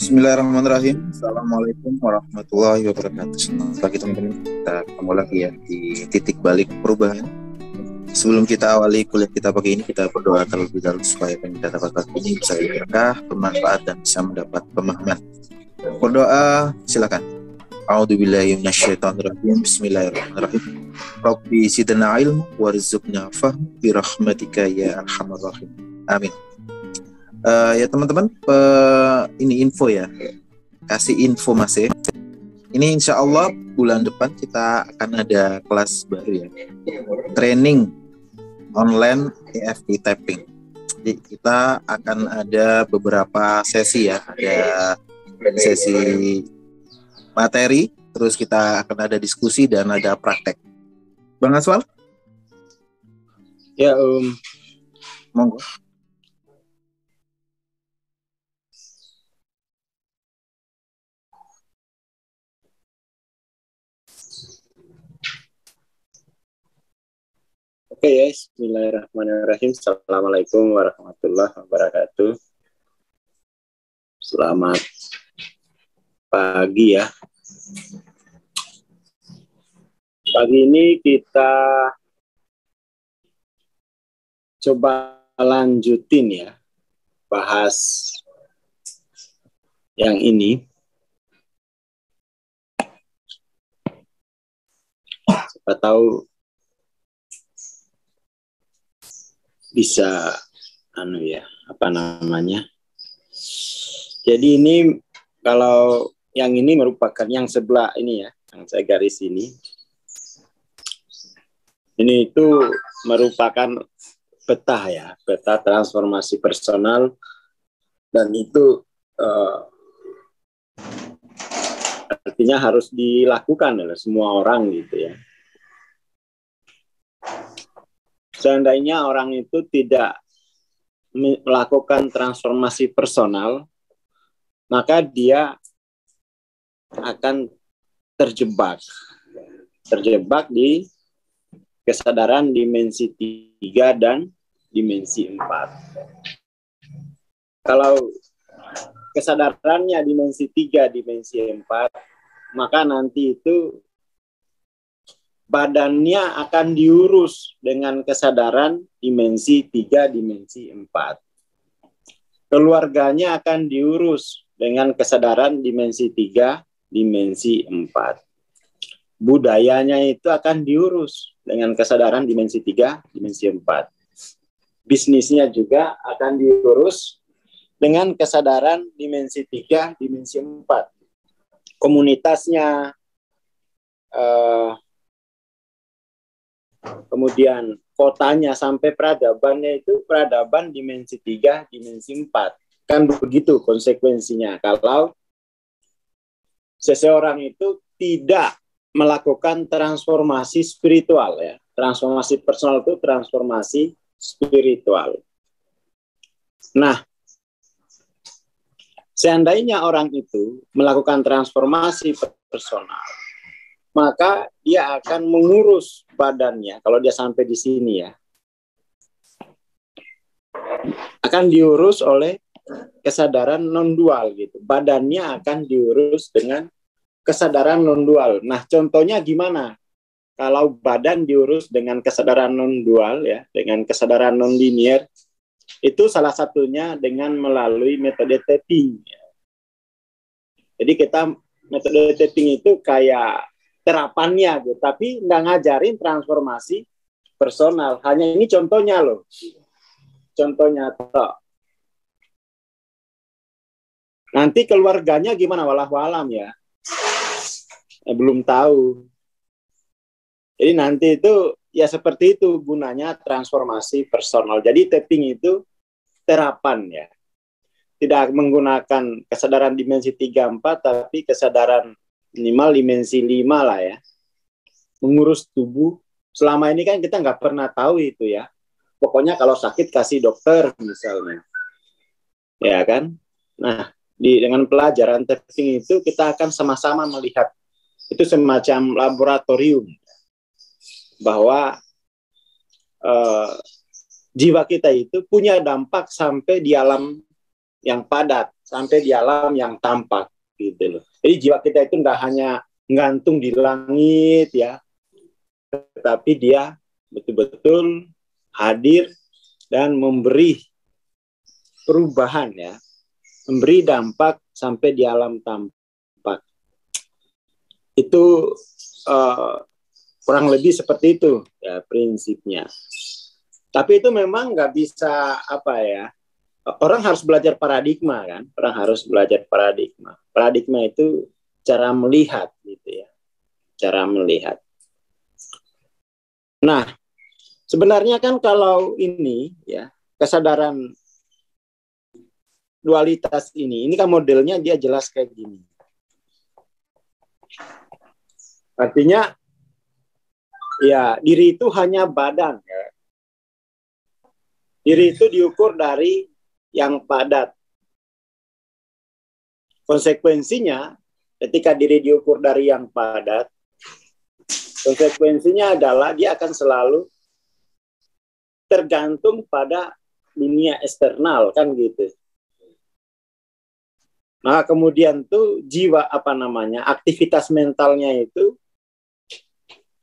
Bismillahirrahmanirrahim. Assalamualaikum warahmatullahi wabarakatuh. Selamat pagi teman-teman. Kita ketemu lagi ya di titik balik perubahan. Sebelum kita awali kuliah kita pagi ini, kita berdoa terlebih dahulu supaya yang kita dapat pagi ini bisa berkah, bermanfaat dan bisa mendapat pemahaman. Berdoa, silakan. A'udzubillahi minasyaitonirrajim. Bismillahirrahmanirrahim. Rabbi zidna ilmu warzuqna fahma bi rahmatika ya arhamar rahim. Amin. Ya teman-teman, ini info ya, kasih info Mas ya. Ini insya Allah bulan depan kita akan ada kelas baru ya, training online EFT tapping. Jadi kita akan ada beberapa sesi ya, ada sesi materi, terus kita akan ada diskusi dan ada praktek. Bang Aswal? Ya, Monggo. Oke ya, bismillahirrahmanirrahim. Assalamualaikum warahmatullahi wabarakatuh. Selamat pagi ya. Pagi ini kita coba lanjutin ya, bahas yang ini. Siapa tahu bisa jadi ini kalau yang ini merupakan yang sebelah ini ya, yang saya garis ini itu merupakan peta transformasi personal, dan itu artinya harus dilakukan oleh semua orang gitu ya. Seandainya orang itu tidak melakukan transformasi personal, maka dia akan terjebak di kesadaran dimensi 3 dan dimensi 4. Kalau kesadarannya dimensi 3, dimensi 4, maka nanti itu badannya akan diurus dengan kesadaran dimensi 3, dimensi 4. Keluarganya akan diurus dengan kesadaran dimensi 3, dimensi 4. Budayanya itu akan diurus dengan kesadaran dimensi 3, dimensi 4. Bisnisnya juga akan diurus dengan kesadaran dimensi 3, dimensi 4. Komunitasnya, kemudian kotanya sampai peradabannya itu peradaban dimensi 3, dimensi 4. Kan begitu konsekuensinya kalau seseorang itu tidak melakukan transformasi spiritual ya. Transformasi personal itu transformasi spiritual. Nah, seandainya orang itu melakukan transformasi personal, maka dia akan mengurus badannya. Kalau dia sampai di sini ya, akan diurus oleh kesadaran non-dual gitu. Badannya akan diurus dengan kesadaran non-dual. Nah, contohnya gimana? Kalau badan diurus dengan kesadaran non-dual ya, dengan kesadaran non-linier, itu salah satunya dengan melalui metode tapping. Ya. Jadi kita metode tapping itu kayak terapannya gitu, tapi nggak ngajarin transformasi personal. Hanya ini contohnya loh. Contohnya toh. Nanti keluarganya gimana, wallahualam ya. Belum tahu. Jadi nanti itu ya seperti itu gunanya transformasi personal. Jadi tapping itu terapan ya. Tidak menggunakan kesadaran dimensi 3, 4, tapi kesadaran minimal dimensi 5 lah ya. Mengurus tubuh. Selama ini kan kita nggak pernah tahu itu ya. Pokoknya kalau sakit kasih dokter misalnya. Ya kan? Nah, dengan pelajaran tapping itu kita akan sama-sama melihat. Itu semacam laboratorium. Bahwa jiwa kita itu punya dampak sampai di alam yang padat. sampai di alam yang tampak gitu loh. Jadi jiwa kita itu enggak hanya gantung di langit ya, tetapi dia betul-betul hadir dan memberi perubahan ya, memberi dampak sampai di alam tampak. Itu kurang lebih seperti itu ya prinsipnya. Tapi itu memang nggak bisa apa ya. Orang harus belajar paradigma kan. Orang harus belajar paradigma. Paradigma itu cara melihat gitu ya. Cara melihat. Nah, sebenarnya kan kalau ini ya, kesadaran dualitas ini kan modelnya dia jelas kayak gini. Artinya ya diri itu hanya badan ya. Diri itu diukur dari yang padat. Konsekuensinya ketika diri diukur dari yang padat, konsekuensinya adalah dia akan selalu tergantung pada dunia eksternal kan gitu. Nah, kemudian tuh jiwa aktivitas mentalnya itu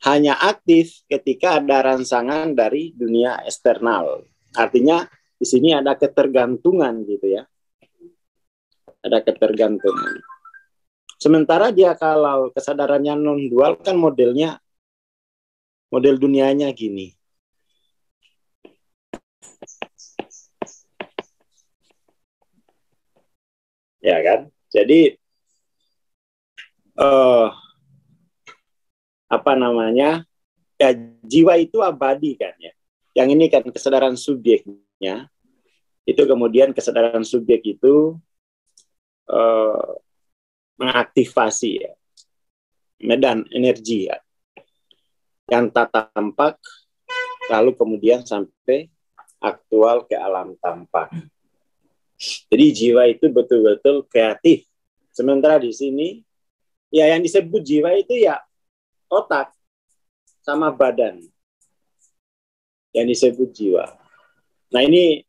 hanya aktif ketika ada rangsangan dari dunia eksternal. Artinya di sini ada ketergantungan gitu ya. Ada ketergantungan. Sementara dia kalau kesadarannya non-dual kan model dunianya gini. Ya kan? Jadi ya jiwa itu abadi kan ya. Yang ini kan kesadaran subjeknya. Itu kemudian kesadaran subjek itu mengaktifasi ya, medan energi ya, yang tak tampak, lalu kemudian sampai aktual ke alam tampak. Jadi jiwa itu betul-betul kreatif. Sementara di sini, ya yang disebut jiwa itu ya otak sama badan. Yang disebut jiwa. Nah ini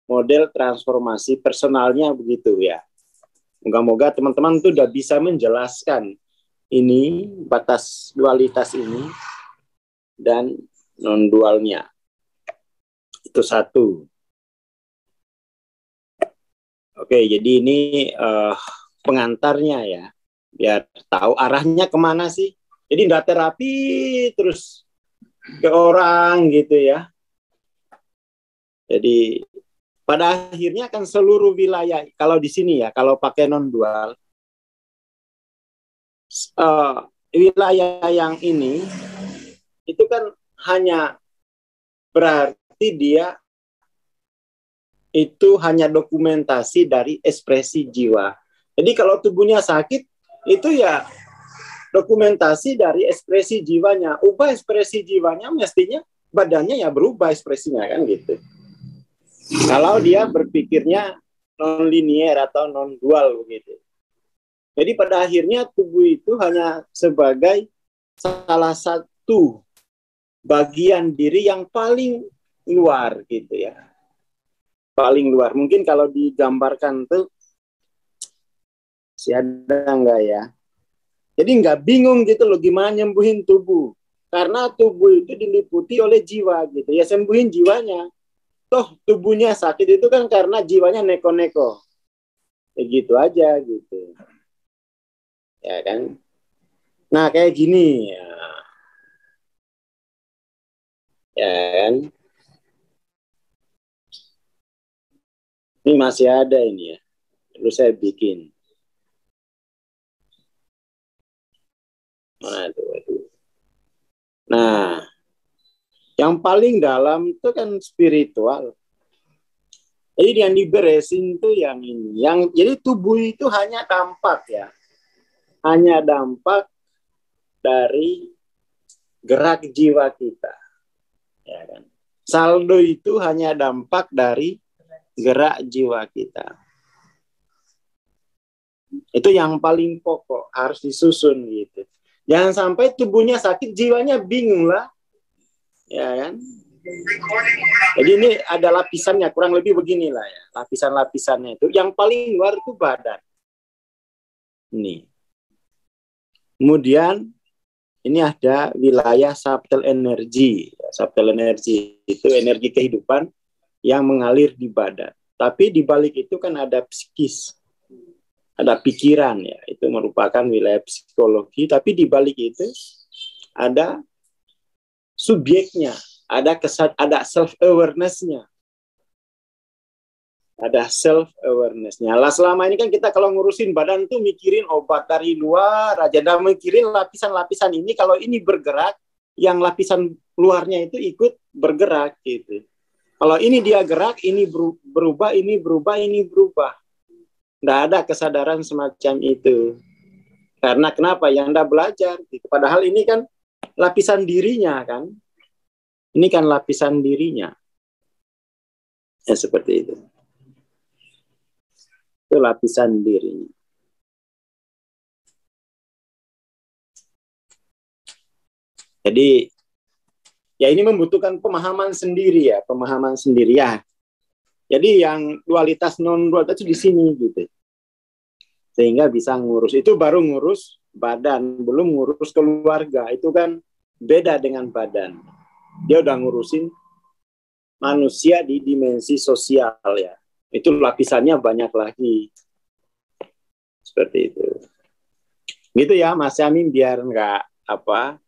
model transformasi personalnya begitu ya. Moga-moga teman-teman tuh udah bisa menjelaskan ini, batas dualitas ini, dan non-dualnya. Itu satu. Oke, jadi ini pengantarnya ya. Biar tahu arahnya kemana sih. Jadi nggak terapi terus ke orang gitu ya. Jadi pada akhirnya kan seluruh wilayah, kalau di sini ya, kalau pakai non-dual, wilayah yang ini, itu kan hanya berarti dia itu hanya dokumentasi dari ekspresi jiwa. Jadi kalau tubuhnya sakit, itu ya dokumentasi dari ekspresi jiwanya. Ubah ekspresi jiwanya, mestinya badannya ya berubah ekspresinya kan gitu. Kalau dia berpikirnya non-linier atau non-dual begitu. Jadi pada akhirnya tubuh itu hanya sebagai salah satu bagian diri yang paling luar gitu ya. Paling luar. Mungkin kalau digambarkan tuh si ada enggak ya? Jadi nggak bingung gitu loh gimana nyembuhin tubuh. Karena tubuh itu diliputi oleh jiwa gitu. Ya sembuhin jiwanya. Toh tubuhnya sakit itu kan karena jiwanya neko-neko. Ya gitu aja gitu. Ya kan? Nah kayak gini ya. Ya kan? Ini masih ada ini ya. Lalu saya bikin. Nah, yang paling dalam itu kan spiritual. Jadi yang diberesin itu yang ini. Jadi tubuh itu hanya dampak ya. Hanya dampak dari gerak jiwa kita. Ya kan? Saldo itu hanya dampak dari gerak jiwa kita. Itu yang paling pokok, harus disusun gitu. Jangan sampai tubuhnya sakit, jiwanya bingung lah. Ya kan? Jadi ini ada lapisannya, kurang lebih beginilah ya. Lapisan-lapisannya itu. Yang paling luar itu badan. Ini. Kemudian ini ada wilayah subtle energy. Subtle energy itu energi kehidupan yang mengalir di badan. Tapi di balik itu kan ada psikis. Ada pikiran ya, itu merupakan wilayah psikologi, tapi di balik itu ada subjeknya, ada self awareness-nya. Ada self awareness-nya. Lah selama ini kan kita kalau ngurusin badan tuh mikirin obat dari luar aja, dan mikirin lapisan-lapisan ini, kalau ini bergerak, yang lapisan luarnya itu ikut bergerak gitu. Kalau ini dia gerak, ini berubah, ini berubah, ini berubah. Nggak ada kesadaran semacam itu. Karena kenapa? Yang Anda belajar. Gitu. Padahal ini kan lapisan dirinya kan. Ini kan lapisan dirinya. Ya seperti itu. Itu lapisan dirinya. Jadi ya ini membutuhkan pemahaman sendiri ya. Pemahaman sendiri ya. Jadi yang dualitas non-dualitas itu di sini gitu. Sehingga bisa ngurus. Itu baru ngurus badan, belum ngurus keluarga. Itu kan beda dengan badan. Dia udah ngurusin manusia di dimensi sosial ya. Itu lapisannya banyak lagi. Seperti itu. Gitu ya Mas Yamin, biar nggak apa.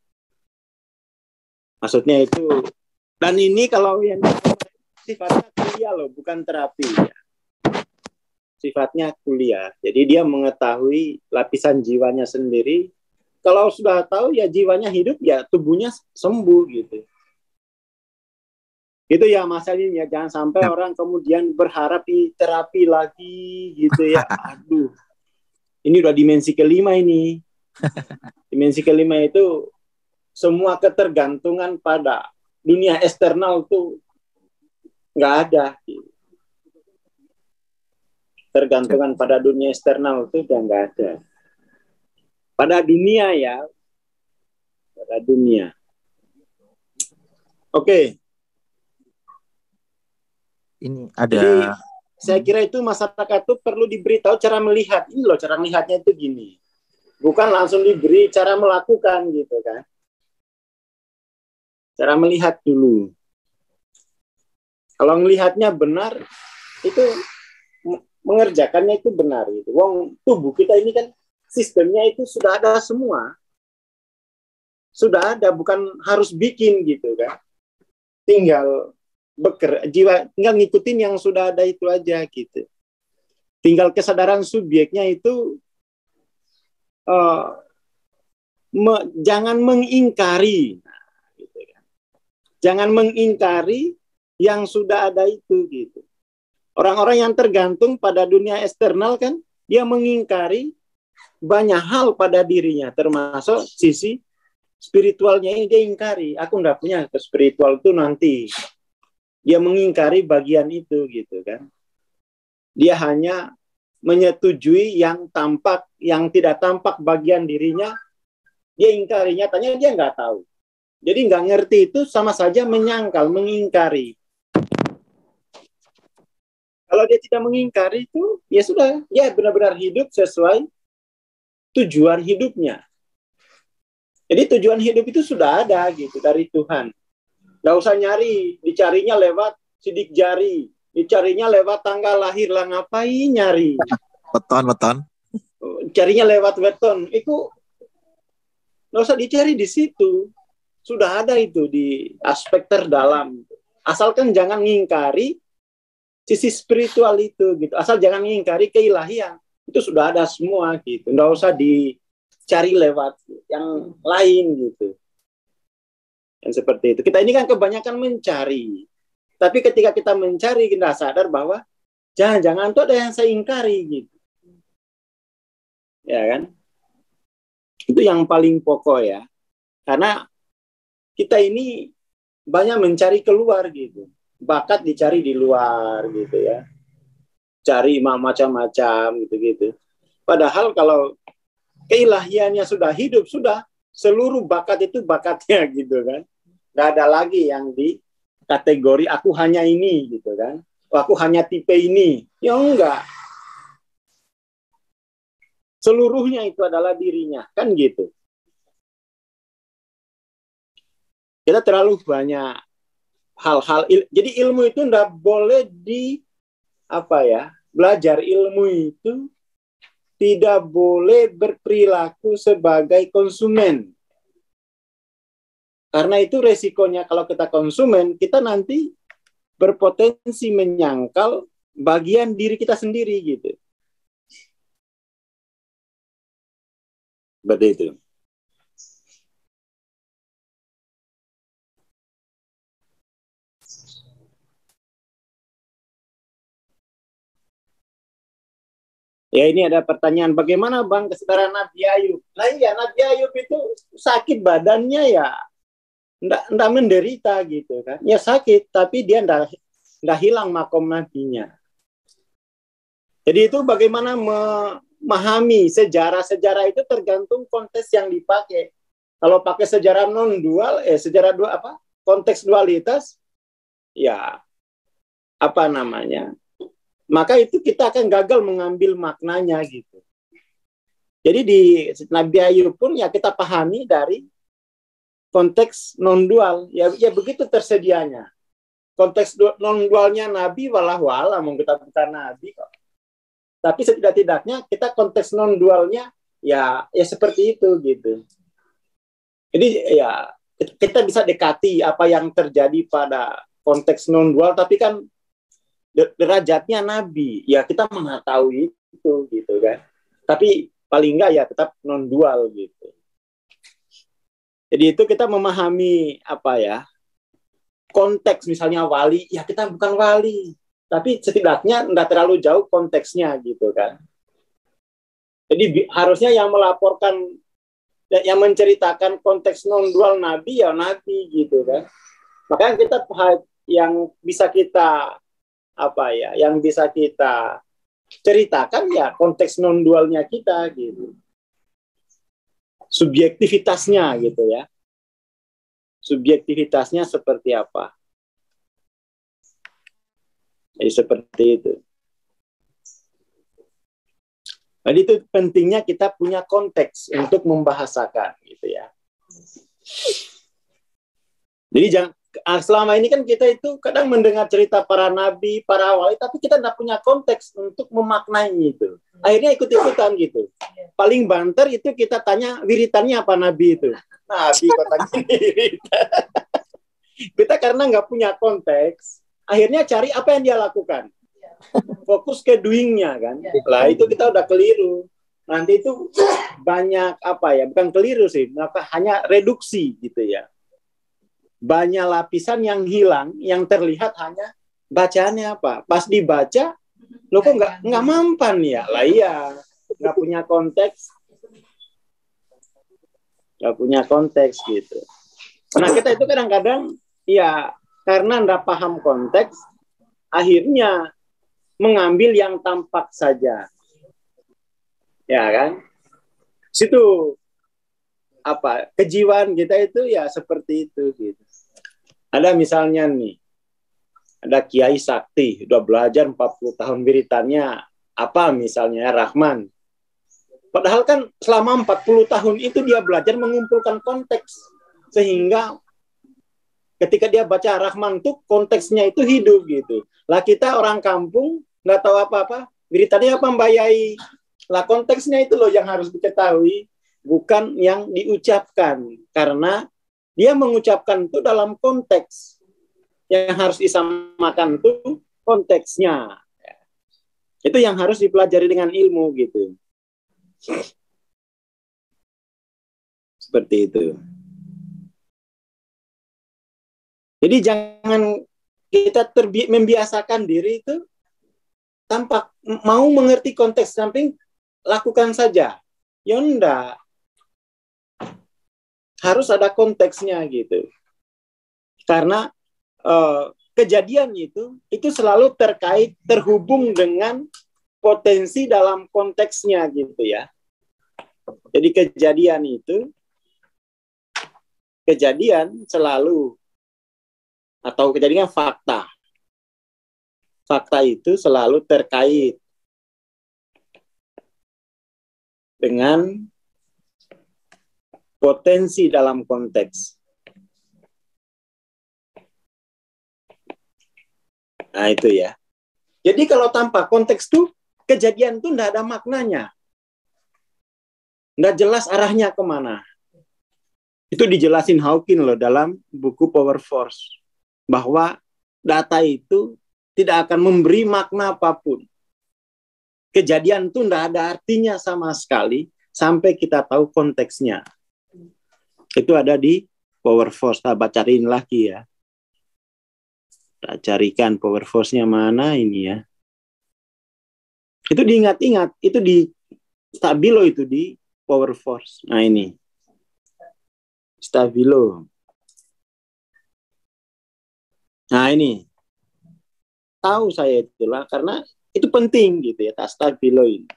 Maksudnya itu. Dan ini kalau yang sifatnya kuliah loh, bukan terapi ya. Sifatnya kuliah. Jadi dia mengetahui lapisan jiwanya sendiri. Kalau sudah tahu ya jiwanya hidup, ya tubuhnya sembuh gitu. Gitu ya Mas Alin ya. Jangan sampai orang kemudian berharap di terapi lagi gitu ya. Aduh. Ini udah dimensi kelima ini. Dimensi kelima itu semua ketergantungan pada dunia eksternal tuh nggak ada. Tergantungan pada dunia eksternal itu udah nggak ada. Pada dunia ya, pada dunia. Oke. Ini ada. Jadi saya kira itu masyarakat tuh perlu diberitahu cara melihat. Ini loh cara melihatnya itu gini. Bukan langsung diberi cara melakukan gitu kan. Cara melihat dulu. Kalau melihatnya benar, itu mengerjakannya itu benar gitu. Wong tubuh kita ini kan sistemnya itu sudah ada semua. Sudah ada, bukan harus bikin gitu kan. Tinggal jiwa tinggal ngikutin yang sudah ada itu aja gitu. Tinggal kesadaran subjeknya itu jangan mengingkari. Nah, gitu kan. Jangan mengingkari yang sudah ada itu gitu. Orang-orang yang tergantung pada dunia eksternal kan, dia mengingkari banyak hal pada dirinya, termasuk sisi spiritualnya ini dia ingkari. Aku nggak punya ke spiritual itu nanti. Dia mengingkari bagian itu gitu kan. Dia hanya menyetujui yang tampak, yang tidak tampak bagian dirinya, dia ingkari. Nyatanya dia nggak tahu. Jadi nggak ngerti itu sama saja menyangkal, mengingkari. Kalau dia tidak mengingkari itu, ya sudah, dia benar-benar hidup sesuai tujuan hidupnya. Jadi tujuan hidup itu sudah ada gitu dari Tuhan. Nggak usah nyari, dicarinya lewat sidik jari, dicarinya lewat tanggal lahir lah, ngapain nyari? Weton. Carinya lewat weton, itu nggak usah dicari di situ. Sudah ada itu di aspek terdalam. Asalkan jangan ngingkari sisi spiritual itu gitu. Asal jangan mengingkari keilahian. Itu sudah ada semua gitu. Nggak usah dicari lewat yang lain gitu. Yang seperti itu. Kita ini kan kebanyakan mencari. Tapi ketika kita mencari, kita sadar bahwa jangan-jangan itu ada yang saya ingkari gitu. Ya kan? Itu yang paling pokok ya. Karena kita ini banyak mencari keluar gitu. Bakat dicari di luar gitu ya. Cari macam-macam gitu-gitu. Padahal kalau keilahiannya sudah hidup, sudah seluruh bakat itu bakatnya gitu kan. Nggak ada lagi yang kategori aku hanya ini gitu kan. Aku hanya tipe ini. Ya enggak. Seluruhnya itu adalah dirinya, kan gitu. Kita terlalu banyak hal-hal, jadi ilmu itu enggak boleh belajar ilmu itu tidak boleh berperilaku sebagai konsumen. Karena itu resikonya kalau kita konsumen, kita nanti berpotensi menyangkal bagian diri kita sendiri gitu. Seperti itu. Ya, ini ada pertanyaan, bagaimana Bang kesadaran Nabi Ayub? Nah iya, Nabi Ayub itu sakit badannya ya, enggak menderita gitu kan. Ya sakit, tapi dia enggak hilang makom nabinya. Jadi itu bagaimana memahami sejarah-sejarah itu tergantung konteks yang dipakai. Kalau pakai sejarah non-dual, konteks dualitas, ya maka itu kita akan gagal mengambil maknanya gitu. Jadi di Nabi Ayub pun ya kita pahami dari konteks non-dual, ya begitu tersedianya. Konteks non-dualnya Nabi, walau alam, kita bukan Nabi kok. Tapi setidak-tidaknya kita konteks non-dualnya ya seperti itu gitu. Jadi ya kita bisa dekati apa yang terjadi pada konteks non-dual, tapi kan derajatnya Nabi, ya kita mengetahui itu gitu kan. Tapi paling enggak ya tetap non-dual gitu. Jadi itu kita memahami konteks, misalnya wali, ya kita bukan wali, tapi setidaknya enggak terlalu jauh konteksnya gitu kan. Jadi harusnya yang melaporkan, yang menceritakan konteks non-dual Nabi ya Nabi gitu kan. Makanya kita yang bisa kita ceritakan ya konteks non-dualnya kita gitu. Subjektivitasnya gitu ya. Subjektivitasnya seperti apa. Jadi seperti itu. Jadi itu pentingnya kita punya konteks untuk membahasakan gitu ya. Jadi selama ini kan kita itu kadang mendengar cerita para nabi, para wali, tapi kita tidak punya konteks untuk memaknai itu. Akhirnya ikut-ikutan gitu. Paling banter itu kita tanya wiritannya apa nabi itu. Nabi kok tanya wiritan. Kita karena nggak punya konteks, akhirnya cari apa yang dia lakukan. Fokus ke doing-nya kan. Lah itu kita udah keliru. Nanti itu banyak bukan keliru sih, hanya reduksi gitu ya. Banyak lapisan yang hilang, yang terlihat hanya bacaannya apa. Pas dibaca, lo kok nggak mampan ya? Lah iya, nggak punya konteks. Nggak punya konteks gitu. Nah kita itu kadang-kadang, ya karena nggak paham konteks, akhirnya mengambil yang tampak saja. Ya kan? Situ kejiwaan kita itu ya seperti itu gitu. Ada misalnya nih, ada Kiai Sakti, udah belajar 40 tahun wiritannya misalnya Rahman. Padahal kan selama 40 tahun itu dia belajar mengumpulkan konteks. Sehingga ketika dia baca Rahman tuh konteksnya itu hidup gitu. Lah kita orang kampung nggak tahu apa-apa, wiritannya apa Mbak Yai? Lah konteksnya itu loh yang harus diketahui, bukan yang diucapkan. Karena dia mengucapkan itu dalam konteks. Yang harus disamakan itu konteksnya. Itu yang harus dipelajari dengan ilmu gitu. Seperti itu. Jadi jangan kita membiasakan diri itu tanpa mau mengerti konteks, samping lakukan saja. Ya enggak. Harus ada konteksnya gitu. Karena kejadian itu selalu terhubung dengan potensi dalam konteksnya gitu ya. Jadi kejadian selalu atau kejadian fakta. Fakta itu selalu terkait dengan potensi dalam konteks. Nah itu ya. Jadi kalau tanpa konteks tuh, kejadian tuh tidak ada maknanya. Nggak jelas arahnya kemana. Itu dijelasin Hawking loh dalam buku Power Force. Bahwa data itu tidak akan memberi makna apapun. Kejadian itu tidak ada artinya sama sekali sampai kita tahu konteksnya. Itu ada di Power Force. Kita cariin lagi ya. Kita carikan Power Force-nya mana ini ya. Itu diingat-ingat. Itu di Stabilo itu di Power Force. Nah ini. Stabilo. Nah ini. Tahu saya itulah karena itu penting gitu ya. Stabilo ini.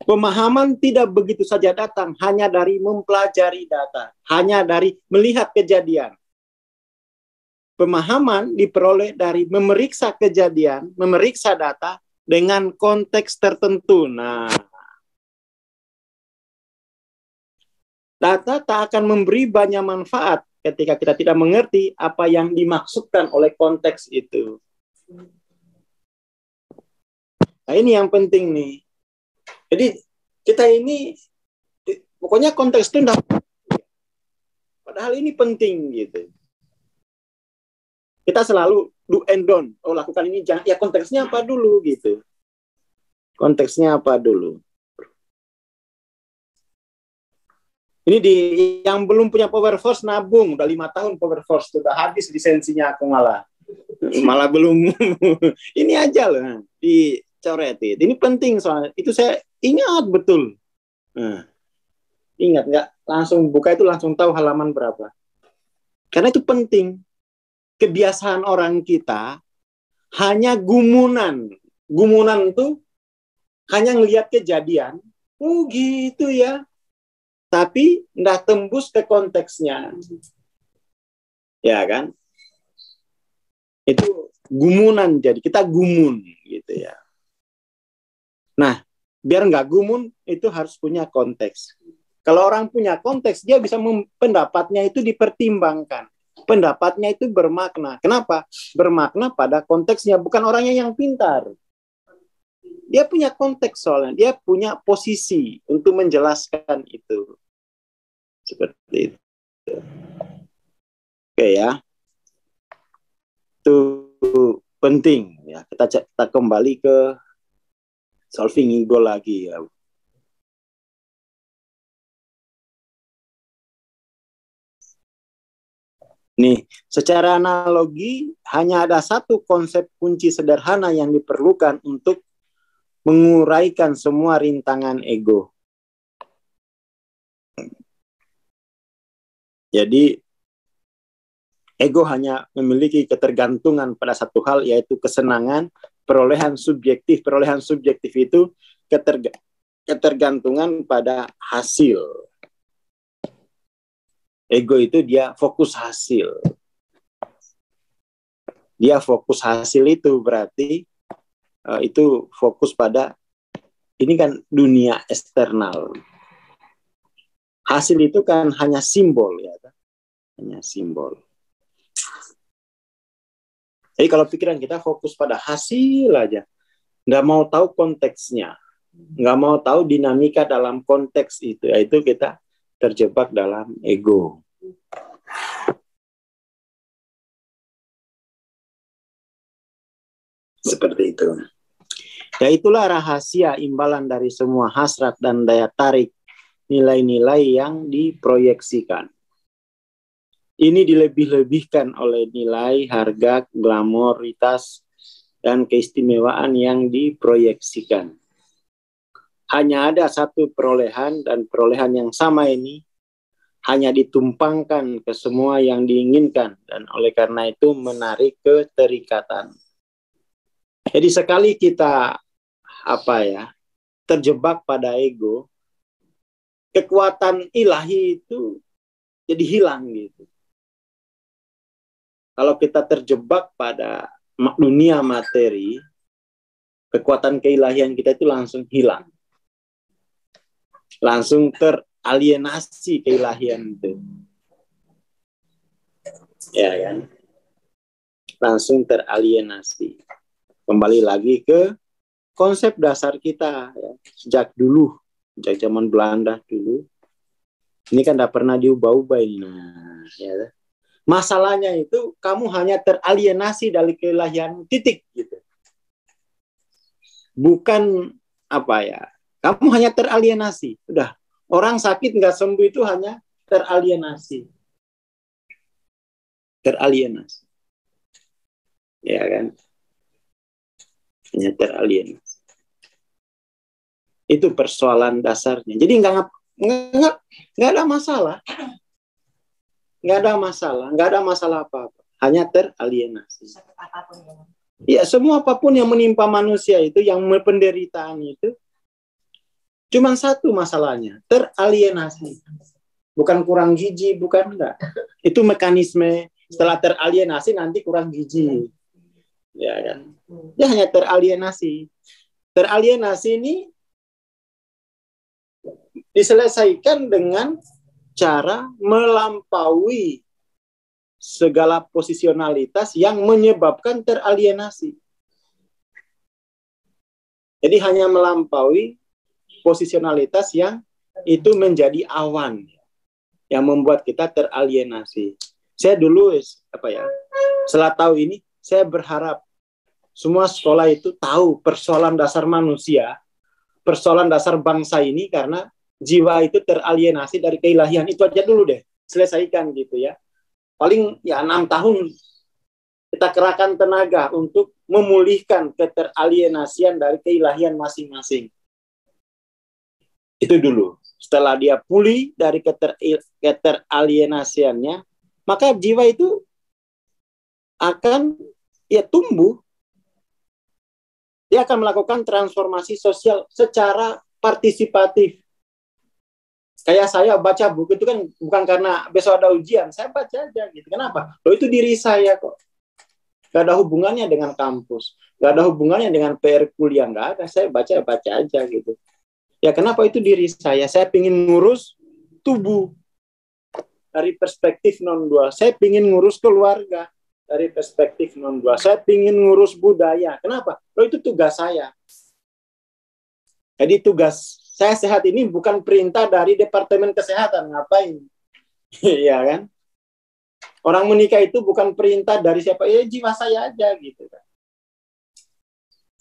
Pemahaman tidak begitu saja datang hanya dari mempelajari data. Hanya dari melihat kejadian. Pemahaman diperoleh dari memeriksa kejadian, memeriksa data dengan konteks tertentu. Nah, data tak akan memberi banyak manfaat ketika kita tidak mengerti apa yang dimaksudkan oleh konteks itu. Nah, ini yang penting nih. Jadi, kita ini, pokoknya konteks itu enggak. Padahal ini penting gitu. Kita selalu do and don't. Oh, lakukan ini, jangan. Ya, konteksnya apa dulu gitu. Konteksnya apa dulu. Ini yang belum punya Power Force nabung, udah 5 tahun Power Force, sudah habis lisensinya aku malah belum. Ini aja loh, dicoretin. Ini penting soalnya, itu saya ingat betul. Nah, ingat nggak? Langsung buka itu langsung tahu halaman berapa. Karena itu penting. Kebiasaan orang kita hanya gumunan. Gumunan itu hanya ngelihat kejadian. Oh gitu ya. Tapi nggak tembus ke konteksnya. Ya kan? Itu gumunan, jadi kita gumun gitu ya. Nah, biar nggak gumun, itu harus punya konteks. Kalau orang punya konteks, dia bisa pendapatnya itu dipertimbangkan. Pendapatnya itu bermakna. Kenapa? Bermakna pada konteksnya, bukan orangnya yang pintar. Dia punya konteks soalnya, dia punya posisi untuk menjelaskan itu. Seperti itu. Oke ya. Itu penting ya. Kita kembali ke solving ego lagi ya. Nih, secara analogi hanya ada satu konsep kunci sederhana yang diperlukan untuk menguraikan semua rintangan ego. Jadi ego hanya memiliki ketergantungan pada satu hal, yaitu kesenangan, perolehan subjektif. Perolehan subjektif itu ketergantungan pada hasil. Ego itu dia fokus hasil. Dia fokus hasil itu berarti itu fokus pada, ini kan dunia eksternal. Hasil itu kan hanya simbol ya, hanya simbol. Jadi kalau pikiran kita fokus pada hasil aja, nggak mau tahu konteksnya, nggak mau tahu dinamika dalam konteks itu, yaitu kita terjebak dalam ego. Seperti itu. Ya itulah rahasia imbalan dari semua hasrat dan daya tarik nilai-nilai yang diproyeksikan. Ini dilebih-lebihkan oleh nilai, harga, glamoritas, dan keistimewaan yang diproyeksikan. Hanya ada satu perolehan, dan perolehan yang sama ini hanya ditumpangkan ke semua yang diinginkan, dan oleh karena itu menarik keterikatan. Jadi sekali kita terjebak pada ego, kekuatan ilahi itu jadi hilang gitu. kalau kita terjebak pada dunia materi, kekuatan keilahian kita itu langsung hilang. Langsung teralienasi keilahian itu. Ya kan? Langsung teralienasi. Kembali lagi ke konsep dasar kita ya. Sejak dulu, sejak zaman Belanda dulu. Ini kan tidak pernah diubah-ubah ini. Nah, ya. Masalahnya itu kamu hanya teralienasi dari keilahian titik gitu. Bukan apa ya? Kamu hanya teralienasi. Udah, orang sakit nggak sembuh itu hanya teralienasi. Teralienasi. Ya kan? Hanya teralienasi. Itu persoalan dasarnya. Jadi nggak ada masalah. Nggak ada masalah apa-apa. Hanya teralienasi. Ya, semua apapun yang menimpa manusia itu, yang penderitaan itu, cuma satu masalahnya, teralienasi. Bukan kurang gizi, bukan enggak. Itu mekanisme setelah teralienasi nanti kurang gizi. Ya kan? Ya hanya teralienasi. Teralienasi ini diselesaikan dengan cara melampaui segala posisionalitas yang menyebabkan teralienasi. Jadi hanya melampaui posisionalitas yang itu menjadi awan yang membuat kita teralienasi. Saya dulu setelah tahu ini, saya berharap semua sekolah itu tahu persoalan dasar manusia, persoalan dasar bangsa ini, karena jiwa itu teralienasi dari keilahian. Itu aja dulu deh, selesaikan gitu ya. Paling ya 6 tahun kita kerahkan tenaga untuk memulihkan keteralienasian dari keilahian masing-masing. Itu dulu. Setelah dia pulih dari keteralienasiannya, maka jiwa itu akan ya tumbuh. Dia akan melakukan transformasi sosial secara partisipatif. Kayak saya baca buku itu kan bukan karena besok ada ujian, saya baca aja gitu. Kenapa? Loh, itu diri saya kok. Gak ada hubungannya dengan kampus, gak ada hubungannya dengan PR kuliah, gak ada. Saya baca aja gitu. Ya kenapa? Itu diri saya. Saya ingin ngurus tubuh dari perspektif non-dual. Saya ingin ngurus keluarga dari perspektif non-dual. Saya ingin ngurus budaya. Kenapa? Loh, itu tugas saya. Jadi tugas saya sehat ini bukan perintah dari Departemen Kesehatan. Ngapain? Iya kan? Orang menikah itu bukan perintah dari siapa. Ya jiwa saya aja gitu kan.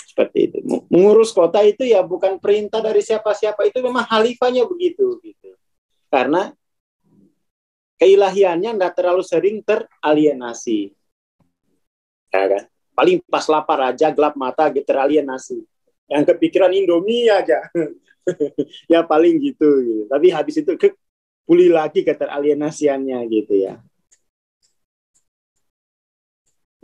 Seperti itu. Mengurus kota itu ya bukan perintah dari siapa-siapa. Itu memang halifahnya begitu gitu. Karena keilahiannya tidak terlalu sering teralienasi. Ya kan? Paling pas lapar aja, gelap mata gitu, teralienasi. Yang kepikiran Indomie aja. Ya paling gitu. Tapi habis itu pulih lagi keteralienasiannya gitu ya.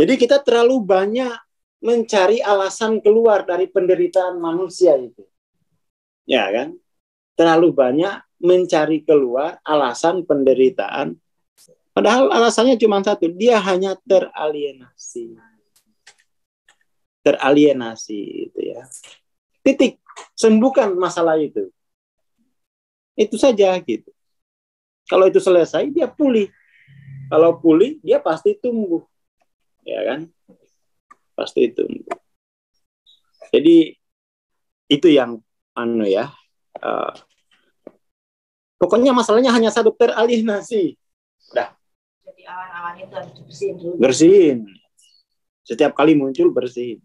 Jadi kita terlalu banyak mencari alasan keluar dari penderitaan manusia itu. Ya kan? Terlalu banyak mencari keluar alasan penderitaan. Padahal alasannya cuma satu. Dia hanya teralienasi. Teralienasi itu ya. Titik. Sembuhkan masalah itu. Itu saja gitu. Kalau itu selesai, dia pulih. Kalau pulih, dia pasti tumbuh. Ya kan? Pasti tumbuh. Jadi itu yang pokoknya masalahnya hanya satu, teralienasi. Udah. Jadi awan-awan itu harus dibersihin dulu. Bersihin. Setiap kali muncul bersihin.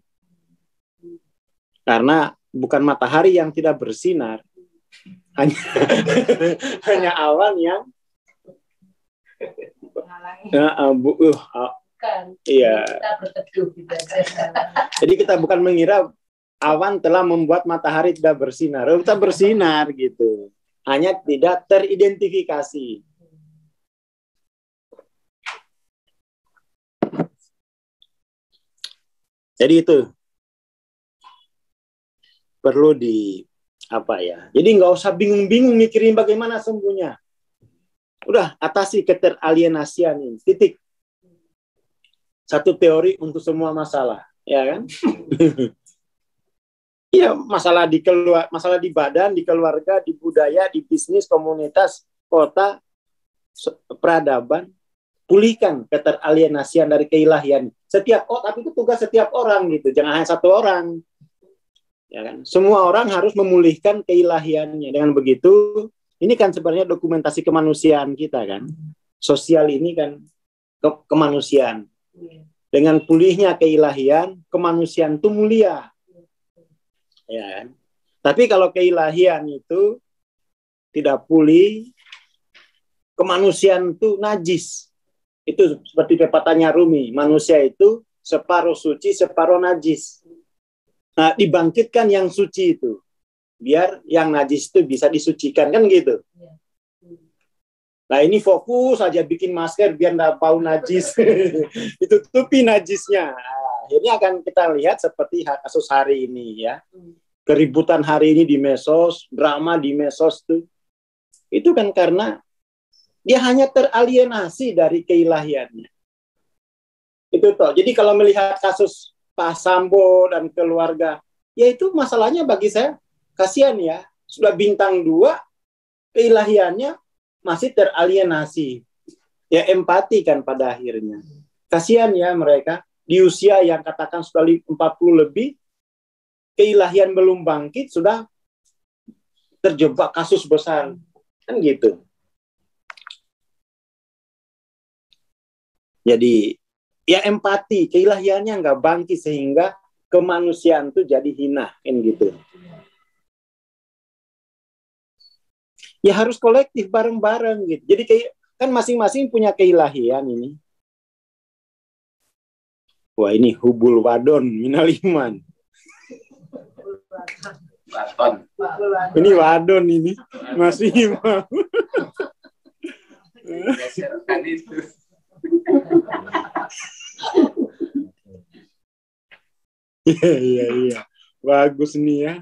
Karena bukan matahari yang tidak bersinar. Hanya awan yang iya. Kita berteduh gitu aja. Jadi kita bukan mengira awan telah membuat matahari tidak bersinar. Kita bersinar gitu. Hanya tidak teridentifikasi. Jadi itu perlu jadi nggak usah bingung-bingung mikirin bagaimana sembuhnya. Udah atasi keteralienasian ini, titik. satu teori untuk semua masalah, ya kan? Iya, masalah di badan, di keluarga, di budaya, di bisnis, komunitas, kota, peradaban, pulihkan keteralienasian dari keilahian. Tapi itu tugas setiap orang gitu, jangan hanya satu orang. Ya kan? Semua orang harus memulihkan keilahiannya. Dengan begitu, ini kan sebenarnya dokumentasi kemanusiaan kita kan. Sosial ini kan kemanusiaan. Dengan pulihnya keilahian, kemanusiaan itu mulia. Ya kan? Tapi kalau keilahian itu tidak pulih, kemanusiaan itu najis. Itu seperti pepatahnya Rumi, manusia itu separuh suci, separuh najis. Nah, dibangkitkan yang suci itu, biar yang najis itu bisa disucikan, kan gitu. Nah, ini fokus aja bikin masker biar nggak bau najis. Ditutupi najisnya. Nah, ini akan kita lihat seperti kasus hari ini ya. Keributan hari ini di medsos, drama di medsos itu kan karena dia hanya teralienasi dari keilahiannya. Itu toh. Jadi kalau melihat kasus Pak Sambo dan keluarga, ya itu masalahnya bagi saya kasihan ya. Sudah bintang 2, keilahiannya masih teralienasi. Ya empati kan pada akhirnya. Kasihan ya mereka di usia yang katakan sudah 40 lebih, keilahian belum bangkit, sudah terjebak kasus besar. Kan gitu. Jadi, ya empati, keilahiannya nggak bangkit sehingga kemanusiaan itu jadi hina. Kan gitu. Ya harus kolektif, bareng-bareng gitu. Jadi kan masing-masing punya keilahian ini. Wah ini hubul wadon minal iman. Baton. Ini wadon ini masih imam. Geserkan itu. Iya. Bagus nih ya.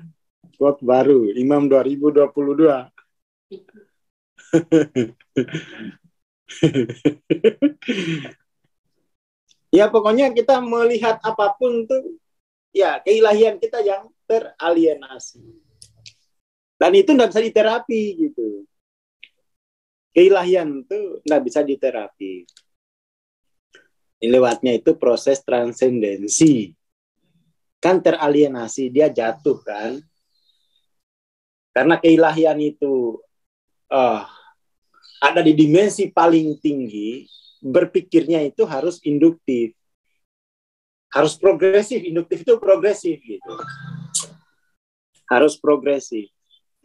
Quote baru Imam 2022. Ya pokoknya kita melihat apapun tuh ya keilahian kita yang teralienasi. Dan itu nggak bisa diterapi gitu. Keilahian itu nggak bisa diterapi. Lewatnya itu proses transendensi. Kan teralienasi, dia jatuh kan. Karena keilahian itu ada di dimensi paling tinggi, berpikirnya itu harus induktif. Harus progresif, induktif itu progresif gitu. Harus progresif.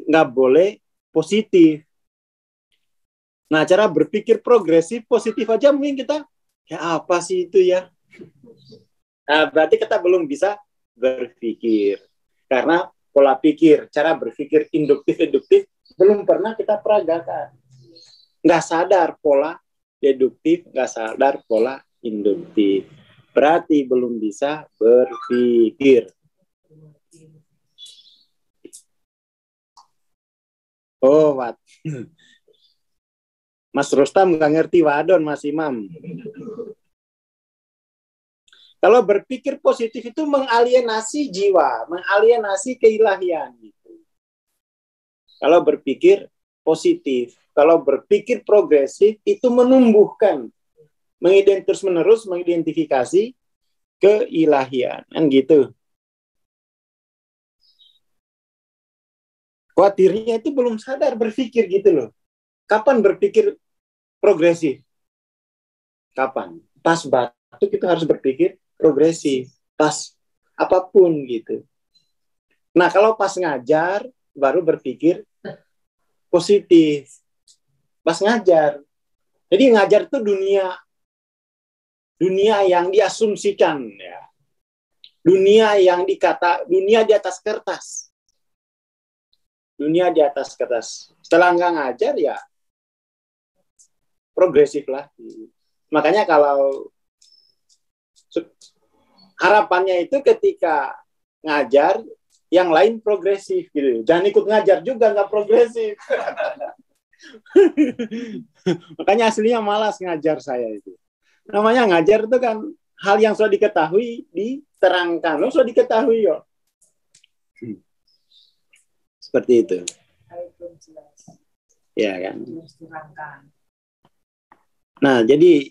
Nggak boleh positif. Nah, cara berpikir progresif, positif aja mungkin kita, ya apa sih itu ya? Nah, berarti kita belum bisa berpikir. Karena pola pikir, cara berpikir induktif-induktif belum pernah kita peragakan. Nggak sadar pola deduktif, nggak sadar pola induktif. Berarti belum bisa berpikir. Oh, what? Mas Rustam nggak ngerti wadon, Mas Imam. Kalau berpikir positif itu mengalienasi jiwa, mengalienasi keilahian. Gitu. Kalau berpikir positif, kalau berpikir progresif itu menumbuhkan, terus-menerus mengidentifikasi keilahian, kan gitu. Khawatirnya itu belum sadar berpikir gitu loh. Kapan berpikir progresif? Kapan? Pas batuk itu harus berpikir progresif. Pas apapun gitu. Nah kalau pas ngajar baru berpikir positif. Pas ngajar. Jadi ngajar itu dunia yang diasumsikan ya. Dunia di atas kertas. Dunia di atas kertas. Setelah nggak ngajar ya progresif lah. Makanya kalau harapannya itu ketika ngajar yang lain progresif gitu. Jangan ikut ngajar juga nggak progresif. Makanya aslinya malas ngajar saya itu. Namanya ngajar itu kan hal yang sudah diketahui diterangkan. Lo sudah diketahui yo. Seperti itu. Ya kan. Nah, jadi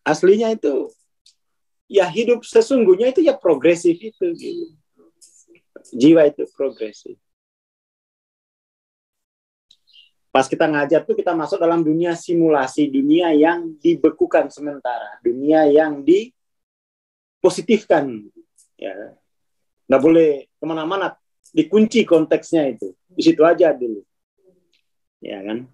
aslinya itu ya hidup sesungguhnya itu ya progresif itu gitu. Jiwa itu progresif. Pas kita ngajar tuh kita masuk dalam dunia simulasi, dunia yang dibekukan sementara, dunia yang dipositifkan. Ya, nggak boleh kemana-mana, dikunci konteksnya itu, di situ aja dulu. Ya kan?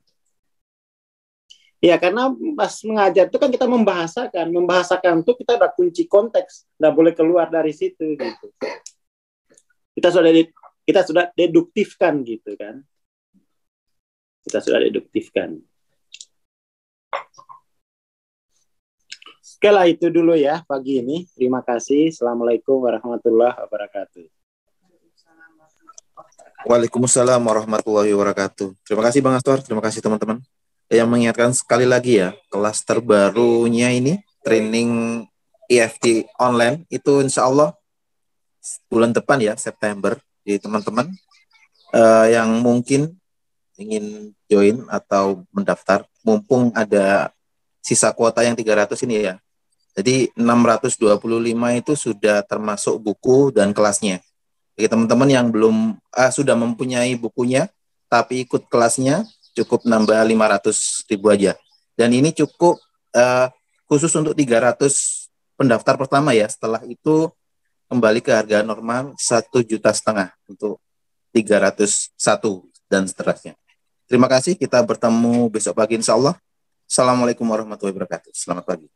Ya karena pas mengajar itu kan kita membahasakan tuh kita udah kunci konteks, nggak boleh keluar dari situ gitu. Kita sudah deduktifkan gitu kan. Kita sudah deduktifkan. Oke lah itu dulu ya pagi ini. Terima kasih. Assalamualaikum warahmatullahi wabarakatuh. Waalaikumsalam warahmatullahi wabarakatuh. Terima kasih Bang Astor, terima kasih teman-teman. Yang mengingatkan sekali lagi ya, kelas terbarunya ini, training EFT online, itu insya Allah bulan depan ya, September. Jadi teman-teman yang mungkin ingin join atau mendaftar, mumpung ada sisa kuota yang 300 ini ya. Jadi 625 itu sudah termasuk buku dan kelasnya. Jadi teman-teman yang belum sudah mempunyai bukunya, tapi ikut kelasnya, cukup nambah 500.000 aja. Dan ini cukup khusus untuk 300 pendaftar pertama ya. Setelah itu kembali ke harga normal 1,5 juta untuk 301 dan seterusnya. Terima kasih, kita bertemu besok pagi insya Allah. Assalamualaikum warahmatullahi wabarakatuh. Selamat pagi.